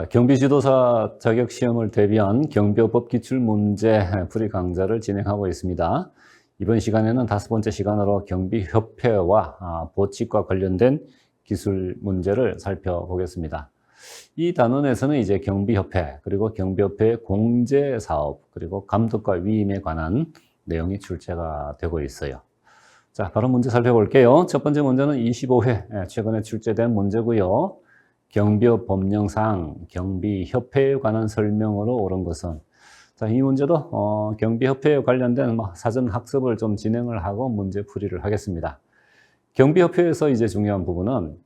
경비지도사 자격시험을 대비한 경비업법 기출문제 풀이 강좌를 진행하고 있습니다. 이번 시간에는 5번째 시간으로 경비협회와 보칙과 관련된 기술 문제를 살펴보겠습니다. 이 단원에서는 이제 경비협회, 그리고 경비협회의 공제사업, 그리고 감독과 위임에 관한 내용이 출제가 되고 있어요. 자, 바로 문제 살펴볼게요. 첫 번째 문제는 25회 최근에 출제된 문제고요. 경비업 법령상 경비협회에 관한 설명으로 옳은 것은, 자, 이 문제도 경비협회에 관련된 사전 학습을 좀 진행을 하고 문제 풀이를 하겠습니다. 경비협회에서 이제 중요한 부분은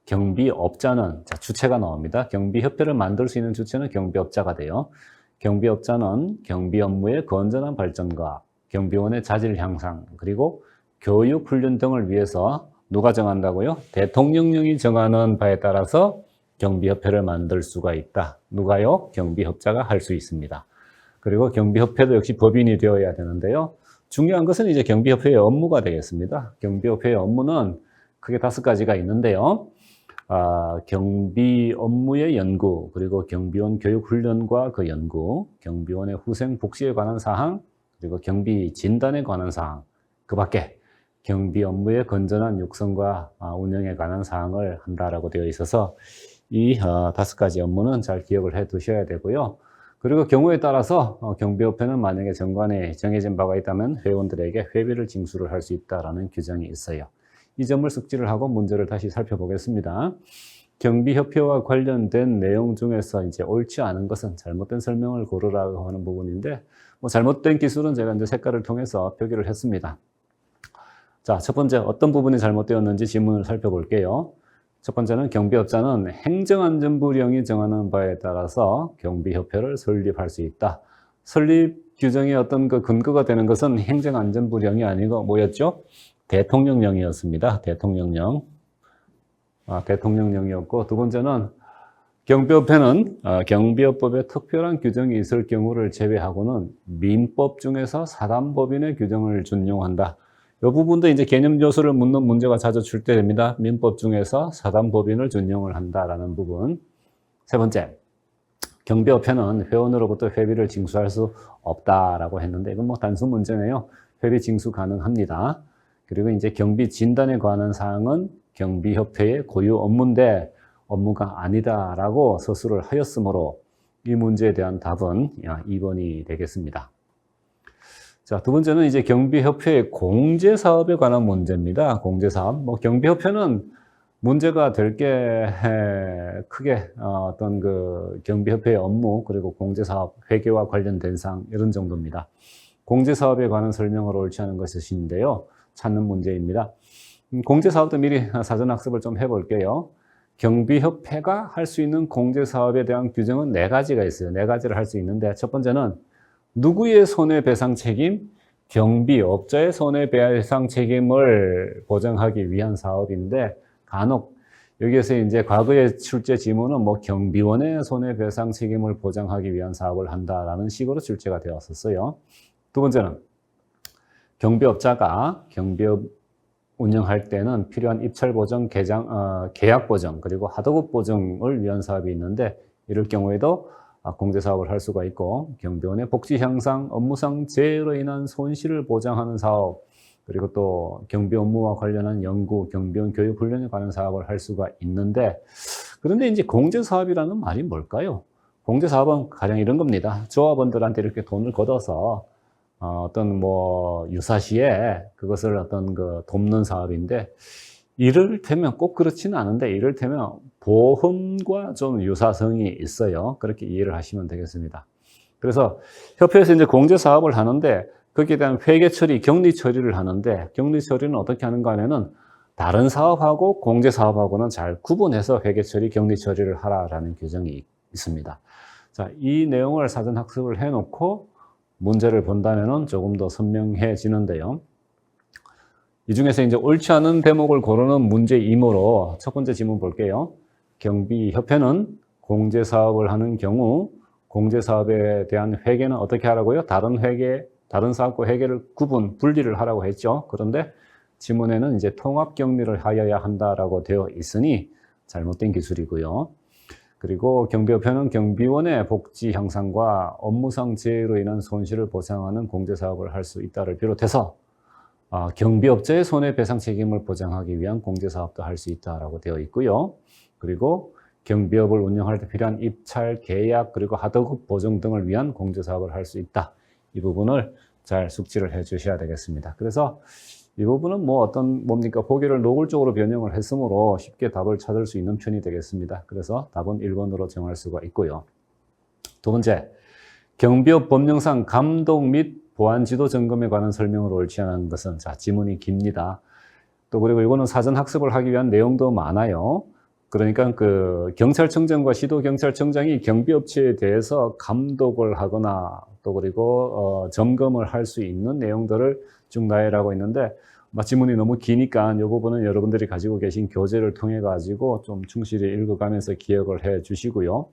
경비업자는, 자, 주체가 나옵니다. 경비협회를 만들 수 있는 주체는 경비업자가 돼요. 경비업자는 경비 업무의 건전한 발전과 경비원의 자질 향상, 그리고 교육 훈련 등을 위해서 누가 정한다고요? 대통령령이 정하는 바에 따라서 경비협회를 만들 수가 있다. 누가요? 경비업자가 할 수 있습니다. 그리고 경비협회도 역시 법인이 되어야 되는데요. 중요한 것은 이제 경비협회의 업무가 되겠습니다. 경비협회의 업무는 크게 5가지가 있는데요. 경비 업무의 연구, 그리고 경비원 교육 훈련과 그 연구, 경비원의 후생 복지에 관한 사항, 그리고 경비 진단에 관한 사항, 그 밖에 경비 업무의 건전한 육성과 운영에 관한 사항을 한다라고 되어 있어서 이 5가지 업무는 잘 기억을 해 두셔야 되고요. 그리고 경우에 따라서 경비협회는 만약에 정관에 정해진 바가 있다면 회원들에게 회비를 징수를 할 수 있다라는 규정이 있어요. 이 점을 숙지를 하고 문제를 다시 살펴보겠습니다. 경비협회와 관련된 내용 중에서 이제 옳지 않은 것은 잘못된 설명을 고르라고 하는 부분인데, 잘못된 기술은 제가 이제 색깔을 통해서 표기를 했습니다. 자, 첫 번째 어떤 부분이 잘못되었는지 지문을 살펴볼게요. 첫 번째는 경비업자는 행정안전부령이 정하는 바에 따라서 경비협회를 설립할 수 있다. 설립 규정의 어떤 그 근거가 되는 것은 행정안전부령이 아니고 뭐였죠? 대통령령이었습니다. 대통령령. 대통령령이었고, 두 번째는 경비협회는 경비업법에 특별한 규정이 있을 경우를 제외하고는 민법 중에서 사단법인의 규정을 준용한다. 이 부분도 이제 개념 요소를 묻는 문제가 자주 출제됩니다. 민법 중에서 사단법인을 준용을 한다라는 부분. 세 번째, 경비협회는 회원으로부터 회비를 징수할 수 없다라고 했는데, 이건 단순 문제네요. 회비 징수 가능합니다. 그리고 이제 경비 진단에 관한 사항은 경비협회의 고유 업무인데 업무가 아니다라고 서술을 하였으므로 이 문제에 대한 답은 2번이 되겠습니다. 자, 두 번째는 이제 경비협회의 공제사업에 관한 문제입니다. 공제사업. 경비협회는 문제가 될 게 크게 어떤 그 경비협회의 업무, 그리고 공제사업, 회계와 관련된 사항, 이런 정도입니다. 공제사업에 관한 설명을 옳지 않은 것인데요. 찾는 문제입니다. 공제사업도 미리 사전학습을 좀 해볼게요. 경비협회가 할 수 있는 공제사업에 대한 규정은 4가지가 있어요. 4가지를 할 수 있는데, 첫 번째는 누구의 손해배상 책임? 경비업자의 손해배상 책임을 보장하기 위한 사업인데, 간혹 여기에서 이제 과거의 출제 지문은 경비원의 손해배상 책임을 보장하기 위한 사업을 한다라는 식으로 출제가 되었었어요. 두 번째는 경비업자가 경비업 운영할 때는 필요한 입찰 보정, 계약 보정, 그리고 하도급 보정을 위한 사업이 있는데, 이럴 경우에도 공제사업을 할 수가 있고, 경비원의 복지 향상, 업무상 재해로 인한 손실을 보장하는 사업, 그리고 또 경비 업무와 관련한 연구, 경비원 교육 훈련에 관한 사업을 할 수가 있는데, 그런데 이제 공제사업이라는 말이 뭘까요? 공제사업은 가령 이런 겁니다. 조합원들한테 이렇게 돈을 걷어서 어떤 유사시에 그것을 어떤 돕는 사업인데, 이를테면 꼭 그렇지는 않은데, 이를테면 보험과 좀 유사성이 있어요. 그렇게 이해를 하시면 되겠습니다. 그래서 협회에서 이제 공제 사업을 하는데, 거기에 대한 회계 처리, 격리 처리를 하는데, 격리 처리는 어떻게 하는가 하면은 다른 사업하고 공제 사업하고는 잘 구분해서 회계 처리, 격리 처리를 하라라는 규정이 있습니다. 자, 이 내용을 사전 학습을 해놓고 문제를 본다면은 조금 더 선명해지는데요. 이 중에서 이제 옳지 않은 대목을 고르는 문제이므로 첫 번째 지문 볼게요. 경비협회는 공제사업을 하는 경우 공제사업에 대한 회계는 어떻게 하라고요? 다른 사업과 회계를 분리를 하라고 했죠. 그런데 지문에는 이제 통합격리를 하여야 한다라고 되어 있으니 잘못된 기술이고요. 그리고 경비협회는 경비원의 복지 향상과 업무상 재해로 인한 손실을 보상하는 공제사업을 할 수 있다를 비롯해서 경비업자의 손해배상 책임을 보장하기 위한 공제사업도 할 수 있다라고 되어 있고요. 그리고 경비업을 운영할 때 필요한 입찰, 계약, 그리고 하도급 보증 등을 위한 공제사업을 할 수 있다. 이 부분을 잘 숙지를 해 주셔야 되겠습니다. 그래서 이 부분은 뭡니까? 보기를 노골적으로 변형을 했으므로 쉽게 답을 찾을 수 있는 편이 되겠습니다. 그래서 답은 1번으로 정할 수가 있고요. 두 번째, 경비업 법령상 감독 및 보안 지도 점검에 관한 설명을 옳지 않은 것은, 자, 지문이 깁니다. 또 그리고 이거는 사전 학습을 하기 위한 내용도 많아요. 그러니까 그 경찰청장과 시도경찰청장이 경비업체에 대해서 감독을 하거나 또 그리고 점검을 할 수 있는 내용들을 쭉 나열하고 있는데 지문이 너무 기니까 이 부분은 여러분들이 가지고 계신 교재를 통해 가지고 좀 충실히 읽어가면서 기억을 해 주시고요.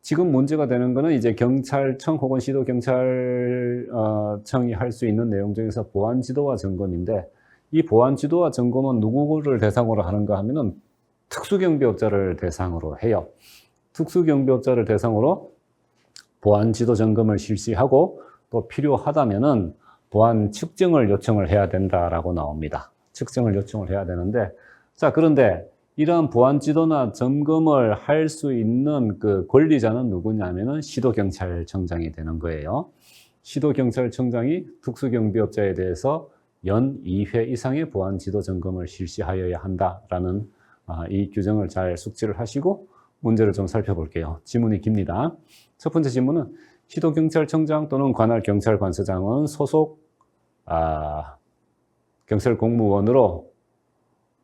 지금 문제가 되는 거는 이제 경찰청 혹은 시도경찰청이 할 수 있는 내용 중에서 보안지도와 점검인데, 이 보안지도와 점검은 누구를 대상으로 하는가 하면은 특수경비업자를 대상으로 해요. 특수경비업자를 대상으로 보안지도 점검을 실시하고 또 필요하다면은 보안 측정을 요청을 해야 된다라고 나옵니다. 측정을 요청을 해야 되는데, 자, 그런데 이러한 보안지도나 점검을 할 수 있는 그 권리자는 누구냐면은 시도경찰청장이 되는 거예요. 시도경찰청장이 특수경비업자에 대해서 연 2회 이상의 보안지도 점검을 실시하여야 한다라는 이 규정을 잘 숙지를 하시고 문제를 좀 살펴볼게요. 지문이 깁니다. 첫 번째 질문은 시도경찰청장 또는 관할 경찰관서장은 소속 경찰 공무원으로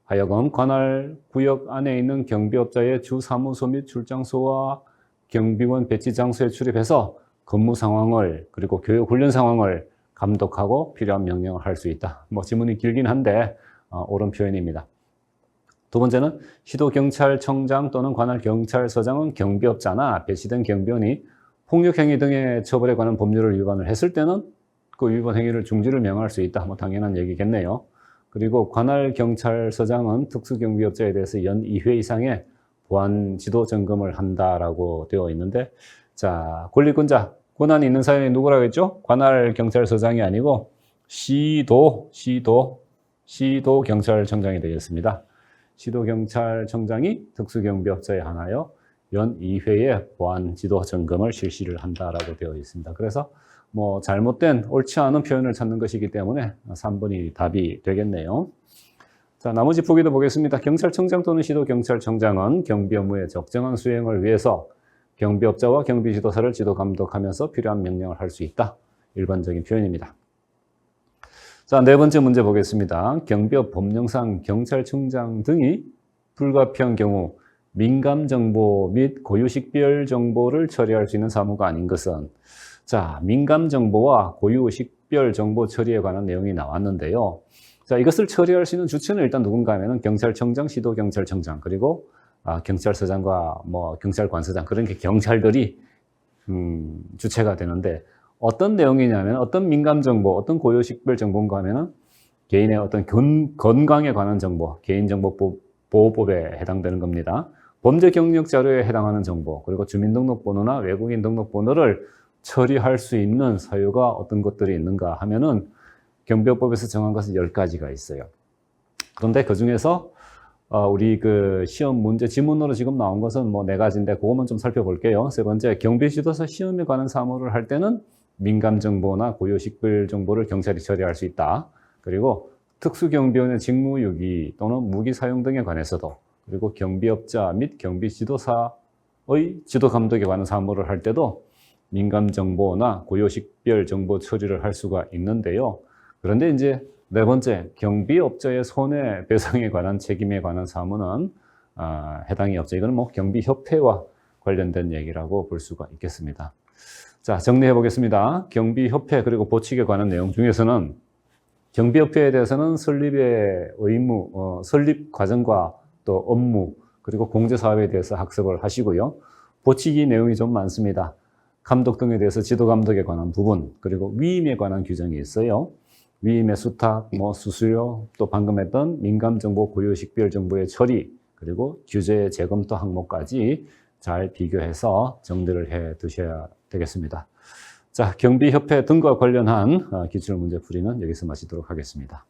하여금 관할 구역 안에 있는 경비업자의 주 사무소 및 출장소와 경비원 배치 장소에 출입해서 근무 상황을 그리고 교육 훈련 상황을 감독하고 필요한 명령을 할 수 있다. 지문이 길긴 한데 옳은 표현입니다. 두 번째는 시도경찰청장 또는 관할 경찰서장은 경비업자나 배치된 경비원이 폭력행위 등의 처벌에 관한 법률을 위반을 했을 때는 그 위반 행위를 중지를 명할 수 있다. 당연한 얘기겠네요. 그리고 관할 경찰서장은 특수경비업자에 대해서 연 2회 이상의 보안 지도 점검을 한다라고 되어 있는데, 자, 권리권자, 권한이 있는 사람이 누구라고 했죠? 관할 경찰서장이 아니고 시도경찰청장이 되겠습니다. 시도경찰청장이 특수경비업자에 한하여 연 2회의 보안 지도 점검을 실시를 한다라고 되어 있습니다. 그래서 잘못된 옳지 않은 표현을 찾는 것이기 때문에 3번이 답이 되겠네요. 자, 나머지 보기도 보겠습니다. 경찰청장 또는 시도경찰청장은 경비 업무의 적정한 수행을 위해서 경비업자와 경비지도사를 지도 감독하면서 필요한 명령을 할 수 있다. 일반적인 표현입니다. 자, 네 번째 문제 보겠습니다. 경비업 법령상 경찰청장 등이 불가피한 경우 민감정보 및 고유식별 정보를 처리할 수 있는 사무가 아닌 것은, 자, 민감정보와 고유식별 정보 처리에 관한 내용이 나왔는데요. 자, 이것을 처리할 수 있는 주체는 일단 누군가 하면은 경찰청장, 시도경찰청장, 그리고 경찰서장과 경찰관서장, 그런 게 경찰들이 주체가 되는데, 어떤 내용이냐면 어떤 민감정보, 어떤 고유식별 정보인가 하면은 개인의 어떤 건강에 관한 정보, 개인정보보호법에 해당되는 겁니다. 범죄 경력 자료에 해당하는 정보, 그리고 주민등록번호나 외국인 등록번호를 처리할 수 있는 사유가 어떤 것들이 있는가 하면은 경비업법에서 정한 것은 10가지가 있어요. 그런데 그 중에서 우리 그 시험 문제 지문으로 지금 나온 것은 4가지인데 그것만 좀 살펴볼게요. 세 번째, 경비지도사 시험에 관한 사무를 할 때는 민감정보나 고유식별 정보를 경찰이 처리할 수 있다. 그리고 특수경비원의 직무유기 또는 무기 사용 등에 관해서도, 그리고 경비업자 및 경비지도사의 지도감독에 관한 사무를 할 때도 민감정보나 고유식별 정보 처리를 할 수가 있는데요. 그런데 이제 네 번째, 경비업자의 손해배상에 관한 책임에 관한 사무는 해당이 없죠. 이건 경비협회와 관련된 얘기라고 볼 수가 있겠습니다. 자, 정리해 보겠습니다. 경비협회 그리고 보칙에 관한 내용 중에서는 경비협회에 대해서는 설립의 의무, 설립 과정과 또 업무, 그리고 공제사업에 대해서 학습을 하시고요. 보칙이 내용이 좀 많습니다. 감독 등에 대해서 지도감독에 관한 부분, 그리고 위임에 관한 규정이 있어요. 위임의 수탁, 수수료, 또 방금 했던 민감정보, 고유식별 정보의 처리, 그리고 규제 재검토 항목까지 잘 비교해서 정리를 해 두셔야 되겠습니다. 자, 경비협회 등과 관련한 기출문제 풀이는 여기서 마치도록 하겠습니다.